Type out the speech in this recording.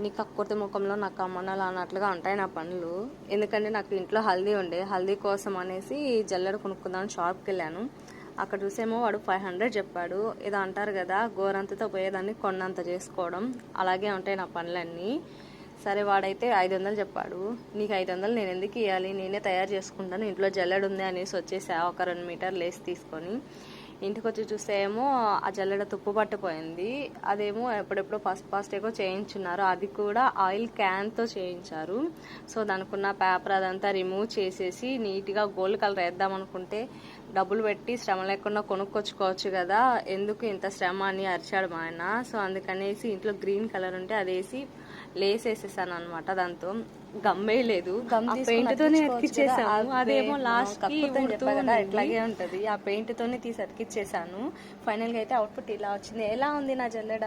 నీ కక్కుర్తి ముఖంలో నాకు అమ్మనాలు అన్నట్లుగా ఉంటాయి నా పనులు. ఎందుకంటే నాకు ఇంట్లో హల్దీ ఉండే, హల్దీ కోసం అనేసి జల్లెడ కొనుక్కుందామని షాప్కి వెళ్ళాను. అక్కడ చూసేమో వాడు 500 చెప్పాడు. ఏదో అంటారు కదా, గోరంతతో పోయేదాన్ని కొండంత చేసుకోవడం, అలాగే ఉంటాయి నా పనులన్నీ. సరే వాడైతే 500 చెప్పాడు. నీకు 500 నేను ఎందుకు ఇవ్వాలి, నేనే తయారు చేసుకుంటాను, ఇంట్లో జల్లెడ ఉంది అనేసి వచ్చేసా ఒక 2 మీటర్ లేసి తీసుకొని. ఇంటికి వచ్చి చూస్తే ఏమో ఆ జల్లెడ తుప్పు పట్టిపోయింది. అదేమో ఎప్పుడెప్పుడో ఫస్ట్ ఏగో చేయించున్నారు, అది కూడా ఆయిల్ క్యాన్తో చేయించారు. సో దానికి ఉన్న పేపర్ అదంతా రిమూవ్ చేసేసి నీట్గా గోల్డ్ కలర్ వేద్దాం అనుకుంటే, డబ్బులు పెట్టి శ్రమ లేకుండా కొనుక్కొచ్చుకోవచ్చు కదా, ఎందుకు ఇంత శ్రమ అని అరిచాడు మా ఆయన. సో అందుకనేసి ఇంట్లో గ్రీన్ కలర్ ఉంటే అదేసి లేస్ వేసేసాను అనమాట. దాంతో గమ్మే లేదు, పెయింట్ తోనే అతికిచ్చేసాను. అదేమో లాస్ట్ కి ఇట్లాగే ఉంటది, ఆ పెయింట్ తోనే తీసి అతికిచ్చేసాను. ఫైనల్ గా అయితే అవుట్పుట్ ఇలా వచ్చింది. ఎలా ఉంది నా జల్లెడ?